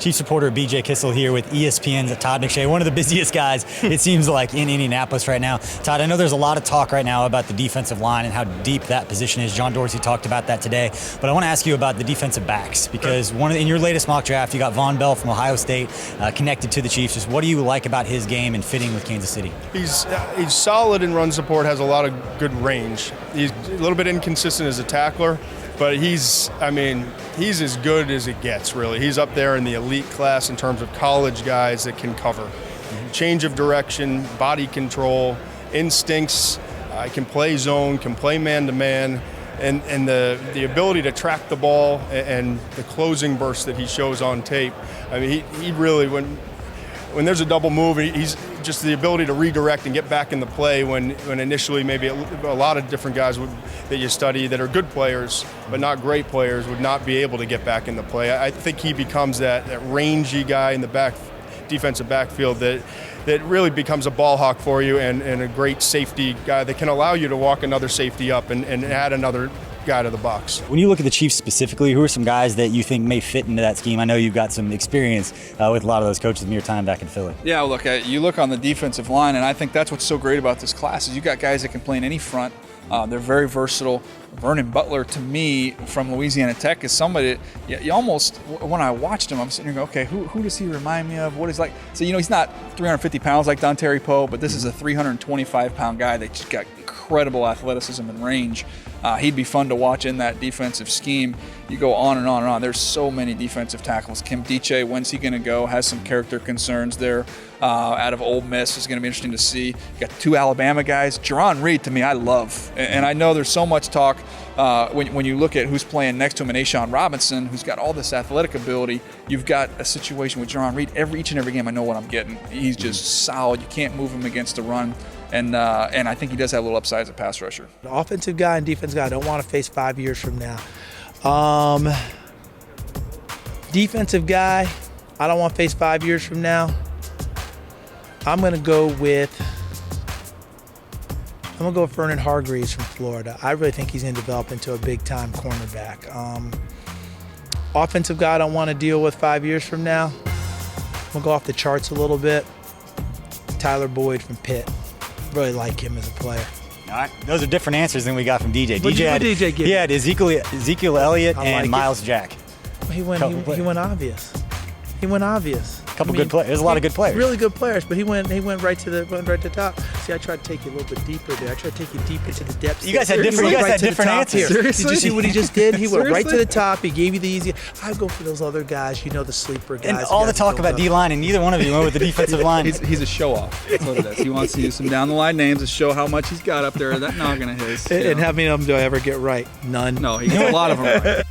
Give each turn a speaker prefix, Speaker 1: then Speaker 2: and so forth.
Speaker 1: Chiefs reporter BJ Kissel here with ESPN's Todd McShay, one of the busiest guys, it seems like, in Indianapolis right now. Todd, I know there's a lot of talk right now about the defensive line and how deep that position is. John Dorsey talked about that today. But I want to ask you about the defensive backs, because in your latest mock draft, you got Von Bell from Ohio State connected to the Chiefs. Just what do you like about his game and fitting with Kansas City?
Speaker 2: He's solid in run support, has a lot of good range. He's a little bit inconsistent as a tackler, but he's as good as it gets, really. He's up there in the elite class in terms of college guys that can cover. Change of direction, body control, instincts, can play zone, can play man-to-man, and the ability to track the ball and the closing burst that he shows on tape. I mean, he really, when there's a double move, he's just the ability to redirect and get back in the play when initially maybe a lot of different guys that you study that are good players but not great players would not be able to get back in the play. I think he becomes that rangy guy in the defensive backfield that really becomes a ball hawk for you and a great safety guy that can allow you to walk another safety up and add another guy to the box.
Speaker 1: When you look at the Chiefs specifically, who are some guys that you think may fit into that scheme? I know you've got some experience with a lot of those coaches in your time back in Philly.
Speaker 3: Yeah, look, you look on the defensive line, and I think that's what's so great about this class is you got guys that can play in any front. They're very versatile. Vernon Butler, to me, from Louisiana Tech, is somebody you almost, when I watched him, I'm sitting here going, okay, who does he remind me of? What is like? So, he's not 350 pounds like Dontari Poe, but this is a 325-pound guy that just got incredible athleticism and range. He'd be fun to watch in that defensive scheme. You go on and on and on. There's so many defensive tackles. Kim Diche, when's he going to go? Has some character concerns there. Out of Ole Miss is going to be interesting to see. You got two Alabama guys. Jerron Reed, to me, I love. And I know there's so much talk when you look at who's playing next to him in Ashawn Robinson, who's got all this athletic ability. You've got a situation with Jerron Reed. Each and every game, I know what I'm getting. He's just solid. You can't move him against the run. And I think he does have a little upside as a pass rusher.
Speaker 4: The offensive guy and defensive guy I don't want to face 5 years from now. Defensive guy I don't want to face 5 years from now. I'm going to go with Vernon Hargreaves from Florida. I really think he's going to develop into a big-time cornerback. Offensive guy I don't want to deal with 5 years from now. I'm going to go off the charts a little bit. Tyler Boyd from Pitt. Really like him as a player.
Speaker 1: All right. Those are different answers than we got from DJ.
Speaker 4: What did DJ get?
Speaker 1: He had Ezekiel Elliott and Miles Jack.
Speaker 4: He went obvious. He went obvious.
Speaker 1: Good players. There's a lot of good players.
Speaker 4: Really good players, but he went right to the top. See, I tried to take you a little bit deeper there. I tried to take you deep into the depths.
Speaker 1: You guys had different answers.
Speaker 4: Did you see what he just did? He went right to the top. He gave you the easy. I go for those other guys, the sleeper guys.
Speaker 1: And all the talk about D-line, and neither one of you went with the defensive line.
Speaker 3: He's a show-off. That's what it is. He wants to use some down-the-line names to show how much he's got up there. That noggin of his.
Speaker 4: And how many of them do I ever get right? None.
Speaker 3: No, he gets a lot of them right.